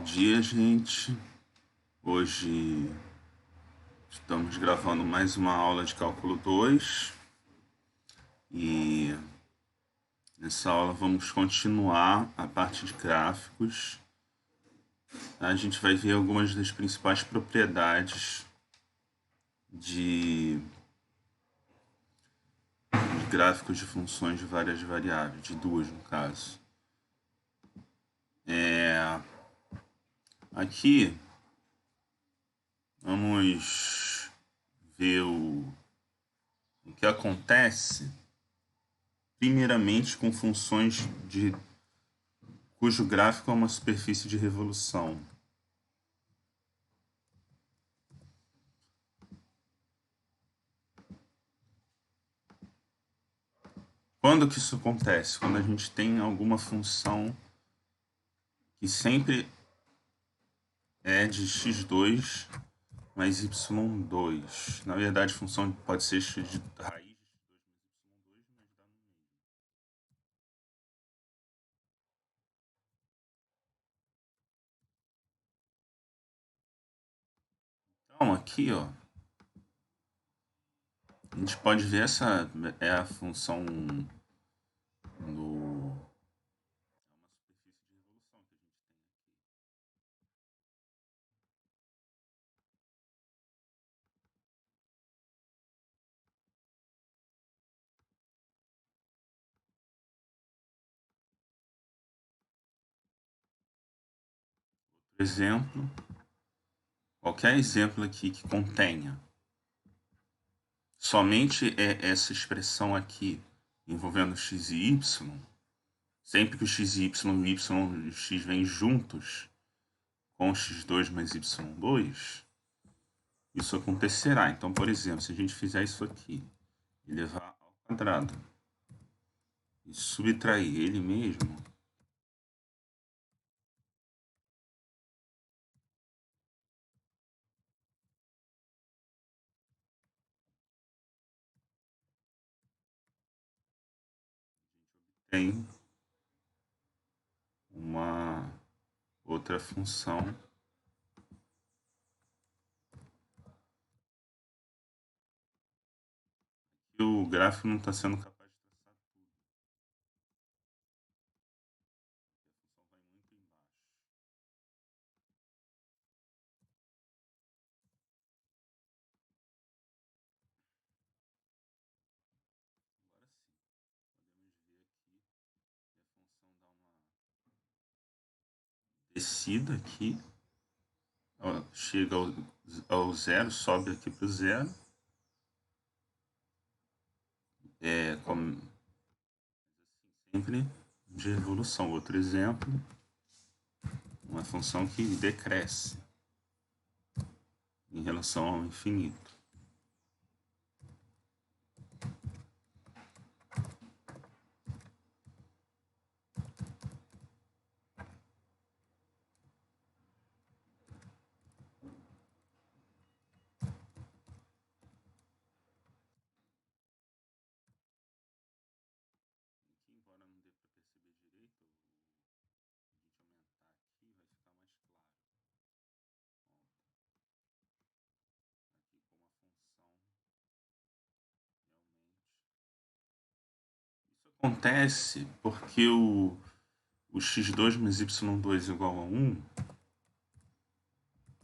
Bom dia, gente. Hoje estamos gravando mais uma aula de cálculo 2 e nessa aula vamos continuar a parte de gráficos. A gente vai ver algumas das principais propriedades de gráficos de funções de várias variáveis, de duas no caso. Aqui vamos ver o que acontece primeiramente com funções cujo gráfico é uma superfície de revolução. Quando que isso acontece? Quando a gente tem alguma função que sempre é de x2 mais y2. Na verdade, a função pode ser x de raiz de x2 mais y2, mas dá no mesmo. Então, aqui, ó, a gente pode ver essa é a função do é uma superfície de revolução que a gente tem aqui. Por exemplo, qualquer exemplo aqui que contenha somente essa expressão aqui envolvendo x e y, sempre que o x, y e y x vêm juntos com x2 mais y2, isso acontecerá. Então, por exemplo, se a gente fizer isso aqui, elevar ao quadrado e subtrair ele mesmo, tem uma outra função que o gráfico não está sendo capaz de traçar tudo. A função vai muito embaixo. Agora sim, podemos ver aqui que a função dá uma descida aqui, ó, chega ao zero, sobe aqui para o zero, como sempre de revolução. Outro exemplo, uma função que decresce em relação ao infinito. Aqui, embora não dê para perceber direito, a gente aumentar aqui vai ficar mais claro. Aqui como a função realmente. Isso acontece porque o x2 mais y2 igual a 1,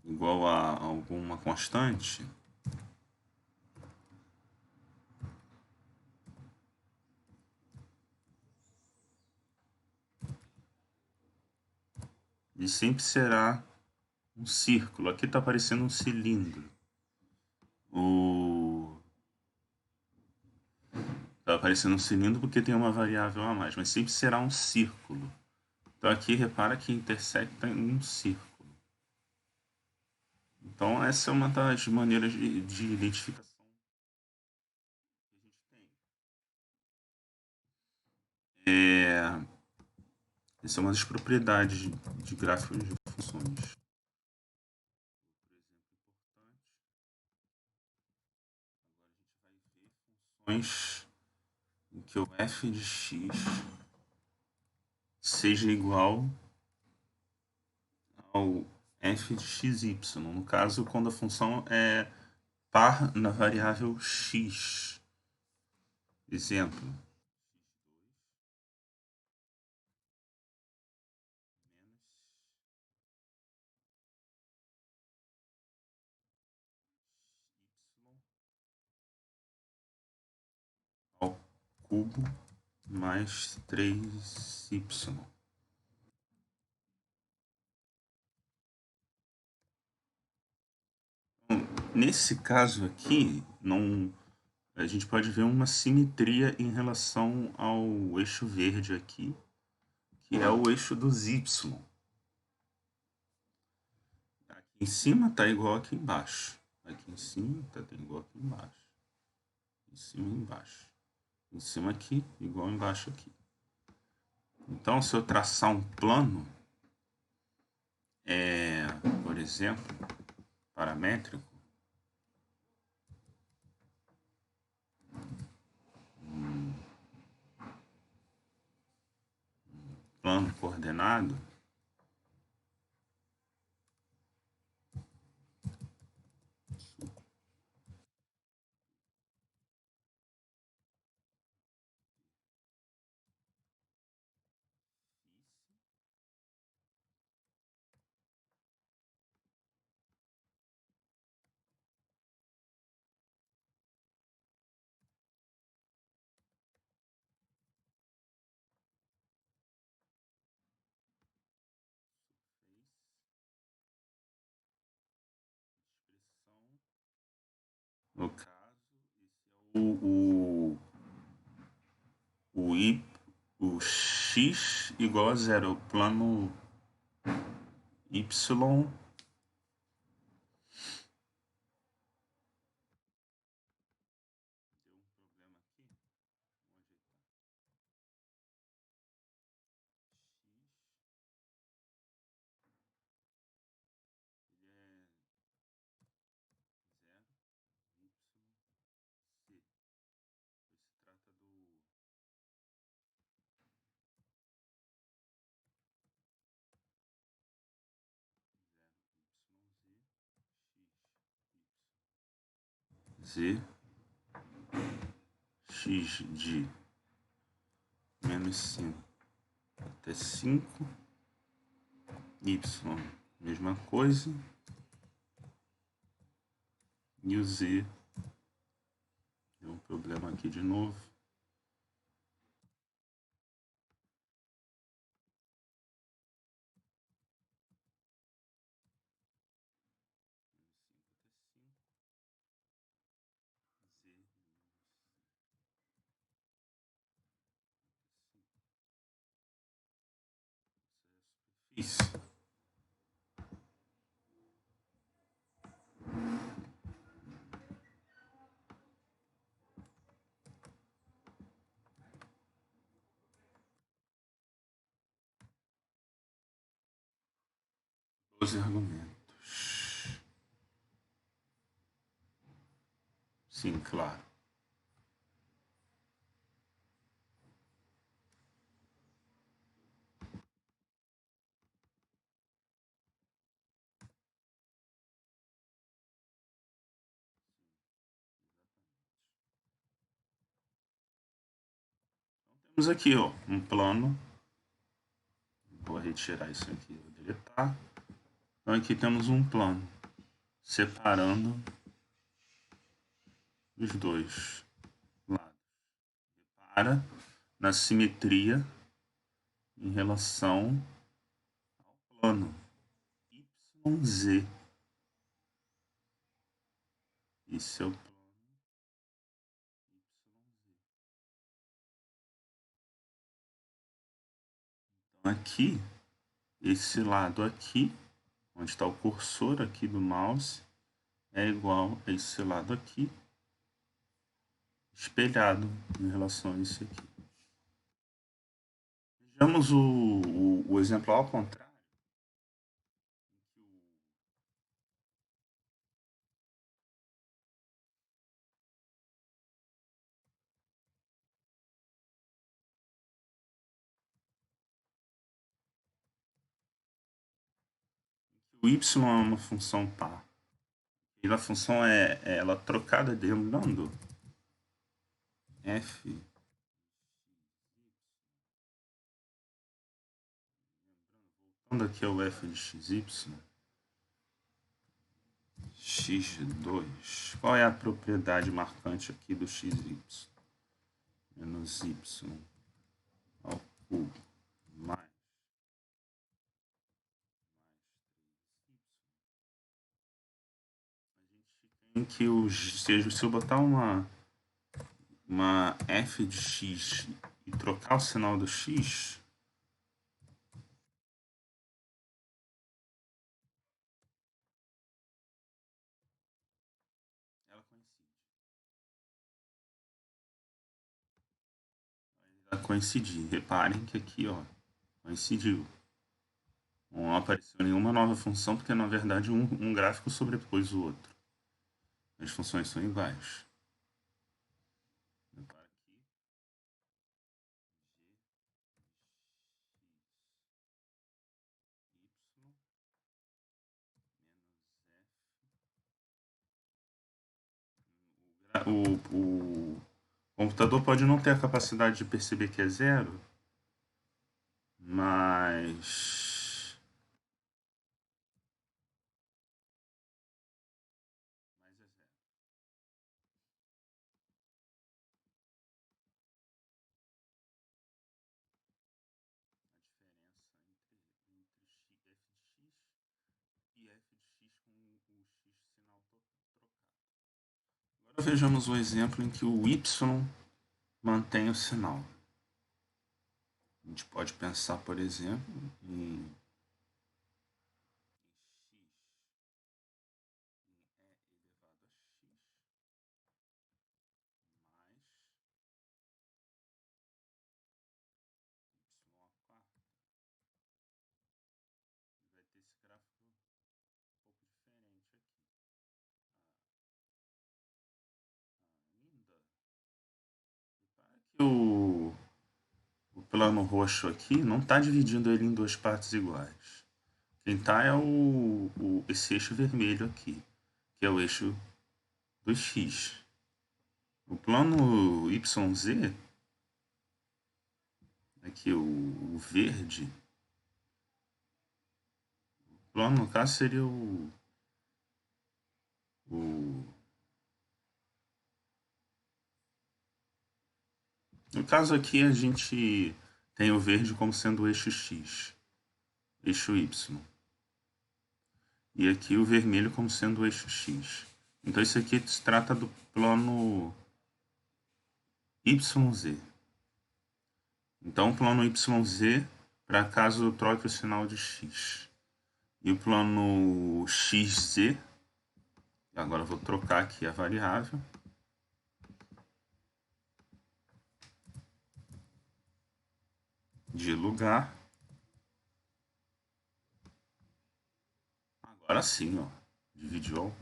igual a alguma constante, ele sempre será um círculo. Aqui está aparecendo um cilindro. Está aparecendo um cilindro porque tem uma variável a mais, mas sempre será um círculo. Então aqui repara que intersecta em um círculo. Então essa é uma das maneiras de identificação que a gente tem. Essa é uma das propriedades de gráficos de funções. Outro exemplo importante. Agora a gente vai ver funções em que o f de x seja igual ao f de xy. No caso, quando a função é par na variável x. Exemplo. Ao cubo mais 3y. Nesse caso aqui, não, a gente pode ver uma simetria em relação ao eixo verde aqui, que é o eixo dos y. Aqui em cima está igual aqui embaixo. Aqui em cima está igual aqui embaixo. Em cima e embaixo. Em cima aqui, igual embaixo aqui. Então, se eu traçar um plano, por exemplo, paramétrico, plano coordenado, no caso, esse é o x igual a zero, o plano y. Z, x de menos 5 até 5, y, mesma coisa, e o z, deu um problema aqui de novo. Isso. Os argumentos. Sim, claro. Temos aqui, ó, um plano. Vou retirar isso aqui, vou deletar. Então aqui temos um plano separando os dois lados. Repara na simetria em relação ao plano YZ. Esse é o plano YZ. Então aqui, esse lado aqui, onde está o cursor aqui do mouse, é igual a esse lado aqui, espelhado em relação a esse aqui. Vejamos o exemplo ao contrário. o y é uma função par. E a função é ela trocada lembrando f voltando aqui ao f de xy x2. Qual é a propriedade marcante aqui do xy? Menos y ao cubo mais em que se eu botar uma f de x e trocar o sinal do x, ela coincide. Ela coincidir. Reparem que aqui, ó, coincidiu. Não apareceu nenhuma nova função, porque na verdade um gráfico sobrepôs o outro. As funções são iguais. Repara aqui. O computador pode não ter a capacidade de perceber que é zero, mas é zero. A diferença entre f de x e f de x com o x sinal trocado. Agora vejamos o exemplo em que o y mantém o sinal. A gente pode pensar, por exemplo, em o plano roxo aqui não está dividindo ele em duas partes iguais. Quem está é esse eixo vermelho aqui, que é o eixo do x. O plano YZ, aqui o verde, o plano no caso seria no caso aqui a gente tem o verde como sendo o eixo x, eixo y. E aqui o vermelho como sendo o eixo x. Então isso aqui se trata do plano YZ. Então o plano YZ, para caso eu troque o sinal de x. E o plano XZ, agora eu vou trocar aqui a variável. De lugar. Agora sim, ó, dividiu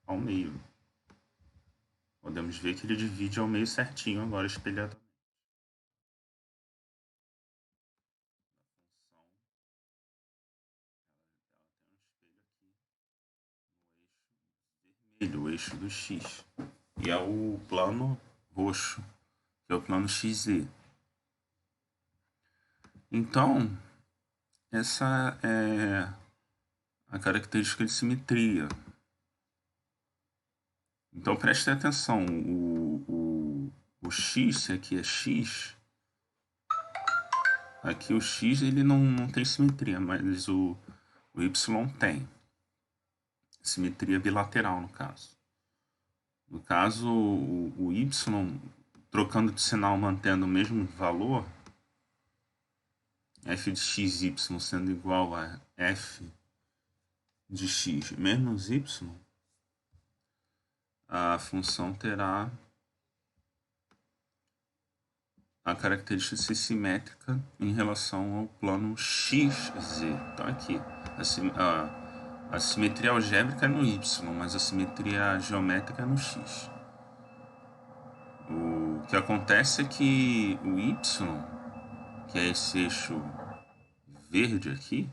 ao meio. Podemos ver que ele divide ao meio certinho agora espelhadamente. O eixo do x. E é o plano roxo, que é o plano XZ. Então, essa é a característica de simetria. Então, preste atenção, o x, se aqui é x, aqui o x ele não tem simetria, mas o y tem. Simetria bilateral, no caso. No caso, o y, trocando de sinal, mantendo o mesmo valor, f de xy sendo igual a f de x menos y, a função terá a característica de ser simétrica em relação ao plano XZ. Então aqui, a simetria algébrica é no y, mas a simetria geométrica é no x. O que acontece é que o y, que é esse eixo verde aqui,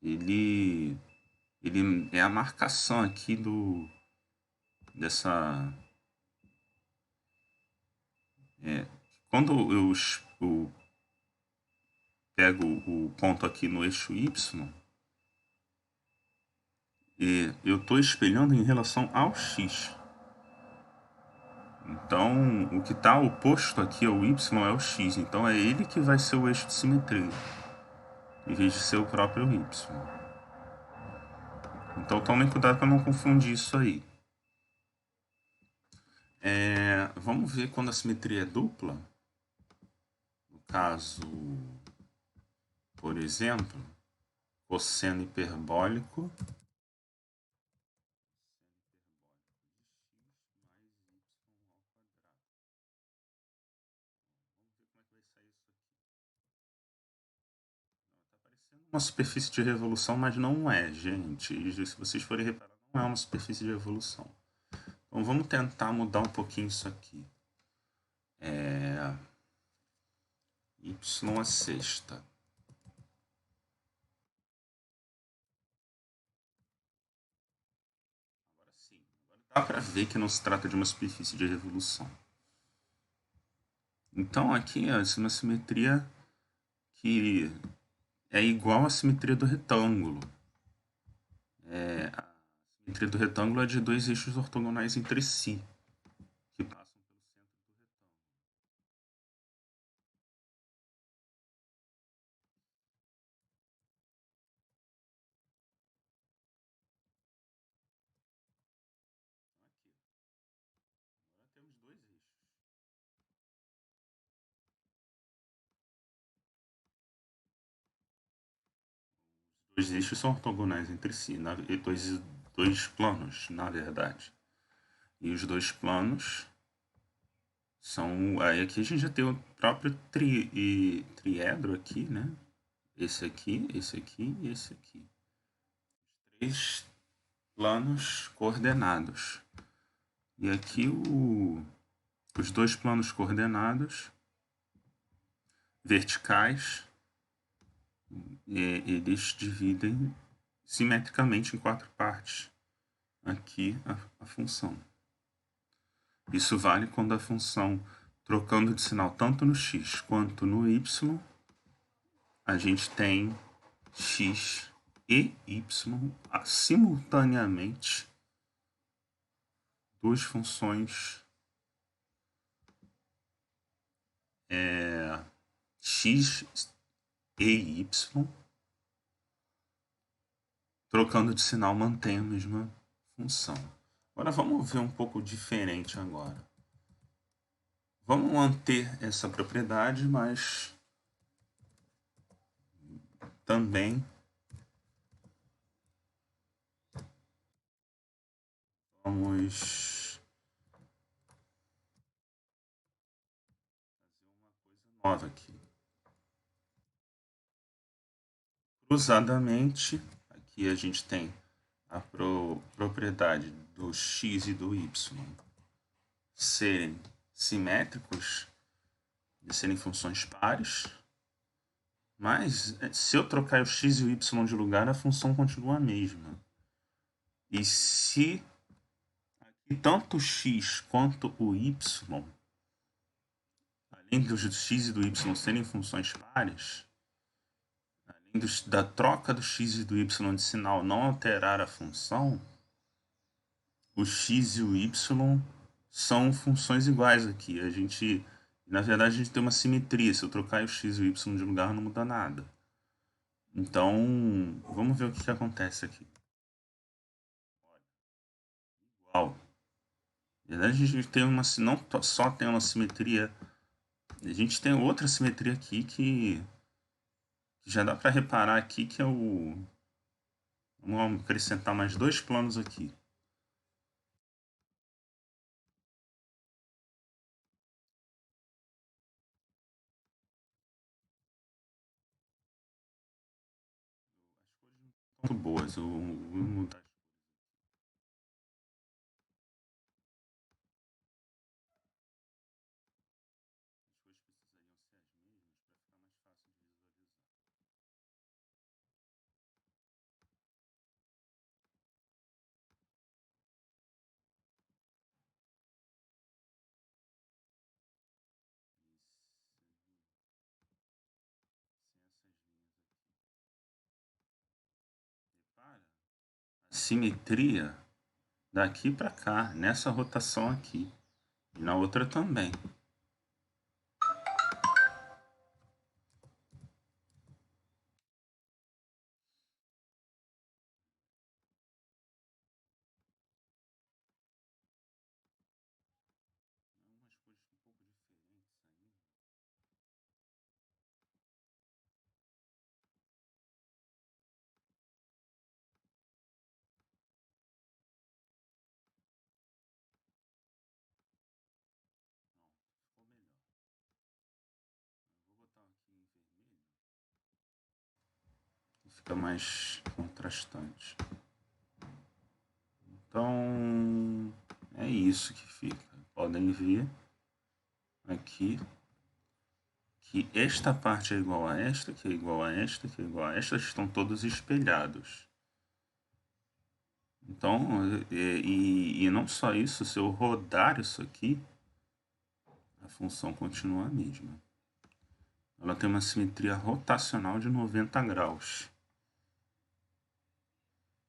ele, ele é a marcação aqui dessa... Quando eu pego o ponto aqui no eixo Y, e eu estou espelhando em relação ao X. Então, o que está oposto aqui ao Y é o X. Então, é ele que vai ser o eixo de simetria, em vez de ser o próprio Y. Então, tomem cuidado para não confundir isso aí. Vamos ver quando a simetria é dupla. No caso, por exemplo, cosseno hiperbólico uma superfície de revolução, mas não é, gente. Se vocês forem reparar, não é uma superfície de revolução. Então vamos tentar mudar um pouquinho isso aqui. Y a sexta. Agora sim. Agora dá para ver que não se trata de uma superfície de revolução. Então aqui é uma simetria que é igual à simetria do retângulo. A simetria do retângulo é de dois eixos ortogonais entre si, que passam pelo centro do retângulo. Aqui. Agora temos dois eixos. Os dois eixos são ortogonais entre si, dois planos, na verdade. E os dois planos são... Aí aqui a gente já tem o próprio triedro aqui, né? Esse aqui e esse aqui. Três planos coordenados. E aqui os dois planos coordenados verticais, eles dividem simetricamente em quatro partes aqui a função. Isso vale quando a função, trocando de sinal tanto no x quanto no y, a gente tem x e y simultaneamente duas funções x e y, trocando de sinal mantém a mesma função. Agora vamos ver um pouco diferente agora. Vamos manter essa propriedade, mas também vamos fazer uma coisa nova aqui. Cruzadamente, aqui a gente tem a propriedade do x e do y serem simétricos, de serem funções pares, mas se eu trocar o x e o y de lugar, a função continua a mesma. E se aqui tanto o x quanto o y, além do x e do y serem funções pares, além da troca do x e do y de sinal não alterar a função, o x e o y são funções iguais aqui. Na verdade, a gente tem uma simetria. Se eu trocar o x e o y de lugar, não muda nada. Então, vamos ver o que acontece aqui. Igual. Na verdade, a gente tem não só tem uma simetria, a gente tem outra simetria aqui que já dá para reparar aqui que é o... Vamos acrescentar mais dois planos aqui. As cores não estão muito boas. Eu vou mudar. As cores precisariam ser as mesmas para ficar mais fácil de visualizar. simetria daqui para cá, nessa rotação aqui, e na outra também. Fica mais contrastante. Então, é isso que fica. Podem ver aqui que esta parte é igual a esta, que é igual a esta, que é igual a esta, estão todos espelhados. Então, e não só isso, se eu rodar isso aqui, a função continua a mesma. Ela tem uma simetria rotacional de 90 graus.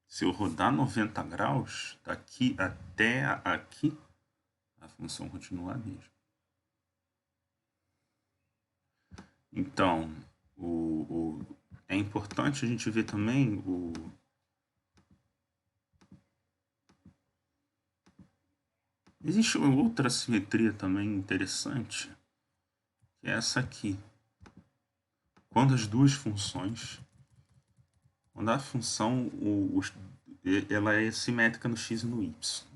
Se eu rodar 90 graus, daqui até aqui, a função continua a mesma. Então, é importante a gente ver também existe outra simetria também interessante, que é essa aqui. Quando as duas funções, quando a função, ela é simétrica no x e no y.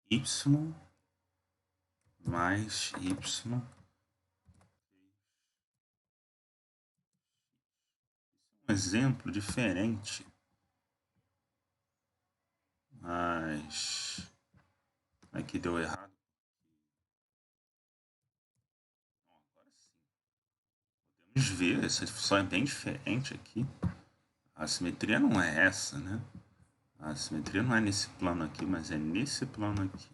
Y mais y. Um exemplo diferente, mas aqui deu errado. Vamos ver, essa função é bem diferente aqui. A simetria não é essa, né? A simetria não é nesse plano aqui, mas é nesse plano aqui.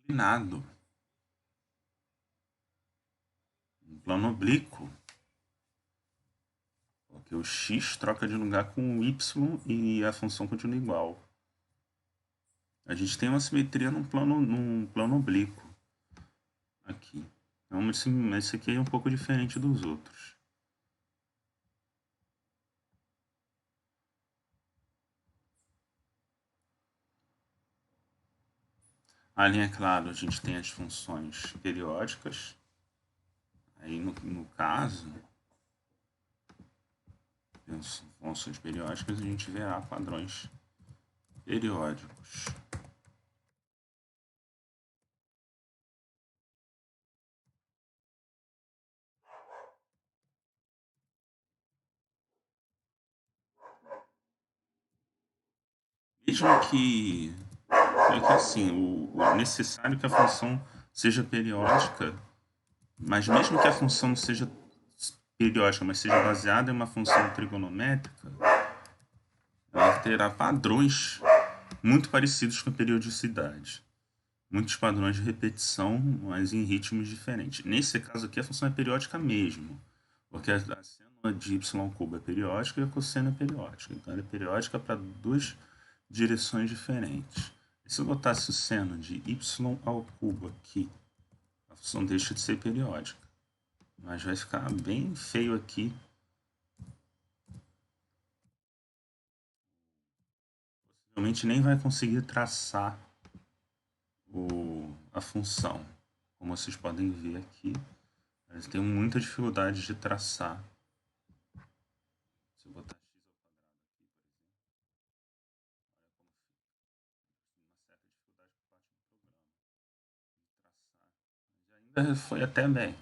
Inclinado, um plano oblíquo, porque o x troca de lugar com o y e a função continua igual. A gente tem uma simetria num plano oblíquo aqui. Então, esse aqui é um pouco diferente dos outros. Ali, é claro, a gente tem as funções periódicas. Aí, no caso, as funções periódicas, a gente verá padrões periódicos. Mesmo que é que assim, o necessário que a função seja periódica, mas mesmo que a função não seja periódica, mas seja baseada em uma função trigonométrica, ela terá padrões muito parecidos com a periodicidade. Muitos padrões de repetição, mas em ritmos diferentes. Nesse caso aqui, a função é periódica mesmo, porque a seno de y cubo é periódica e a cosseno é periódica. Então, ela é periódica para duas direções diferentes. E se eu botasse o seno de y ao cubo aqui, a função deixa de ser periódica. Mas vai ficar bem feio aqui. Possivelmente nem vai conseguir traçar a função. Como vocês podem ver aqui, eles têm muita dificuldade de traçar. Se eu botar x ao quadrado aqui, por exemplo, olha como fica. Uma certa dificuldade por parte do programa de traçar. Mas ainda foi até bem.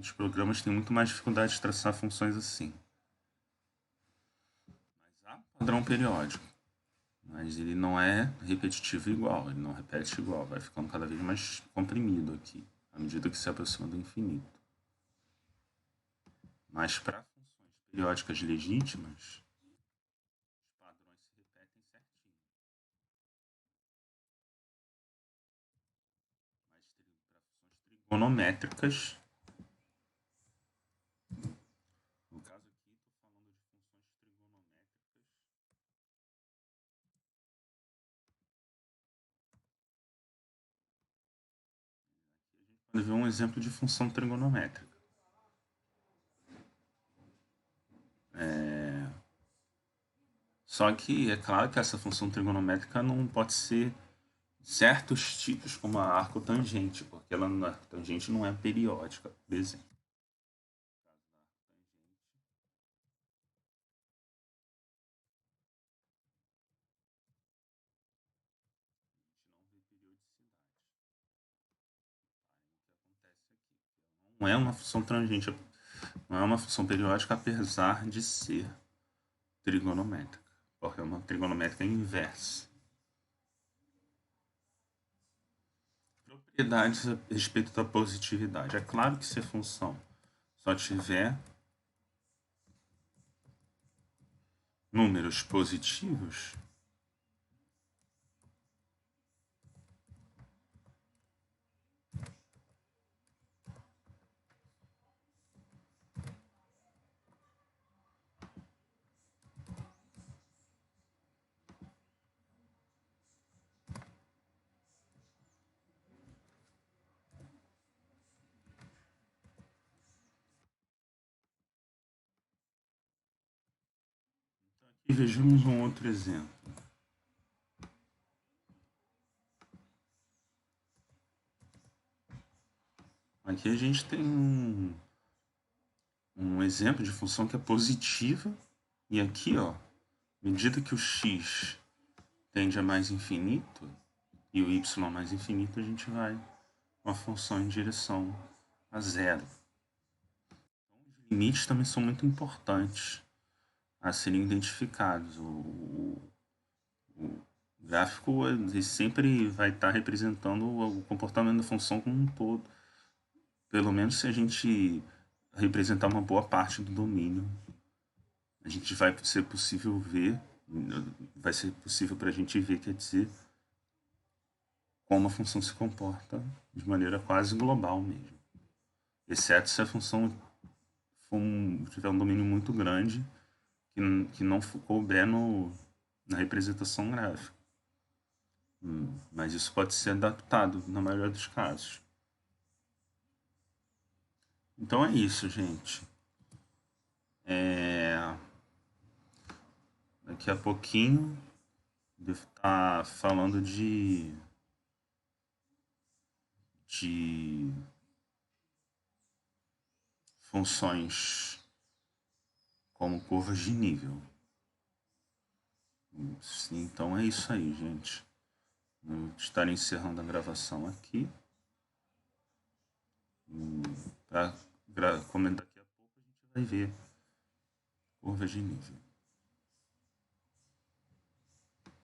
Os programas têm muito mais dificuldade de traçar funções assim. Mas há um padrão periódico. Mas ele não é repetitivo igual, ele não repete igual, vai ficando cada vez mais comprimido aqui, à medida que se aproxima do infinito. Mas para funções periódicas legítimas, os padrões se repetem certinho. Mas para funções trigonométricas, no caso aqui, estou falando de funções trigonométricas. Aqui a gente pode ver um exemplo de função trigonométrica. Só que é claro que essa função trigonométrica não pode ser certos tipos, como a arcotangente, porque ela, a arcotangente não é periódica, por exemplo. Não é uma função tangente, não é uma função periódica, apesar de ser trigonométrica, porque é uma trigonométrica inversa. Propriedades a respeito da positividade. É claro que se a função só tiver números positivos, e vejamos um outro exemplo. Aqui a gente tem um exemplo de função que é positiva, e aqui, ó, à medida que o x tende a mais infinito e o y a mais infinito, a gente vai uma função em direção a zero. Então, os limites também são muito importantes a serem identificados. O gráfico ele sempre vai estar representando o comportamento da função como um todo. Pelo menos se a gente representar uma boa parte do domínio, a gente vai ser possível ver, vai ser possível para a gente ver, quer dizer, como a função se comporta de maneira quase global mesmo. Exceto se a função tiver um domínio muito grande que não couber na representação gráfica. Mas isso pode ser adaptado na maioria dos casos. Então é isso, gente. Daqui a pouquinho devo estar falando de funções como curvas de nível. Então é isso aí, gente. Vou estar encerrando a gravação aqui. Como daqui a pouco a gente vai ver curvas de nível.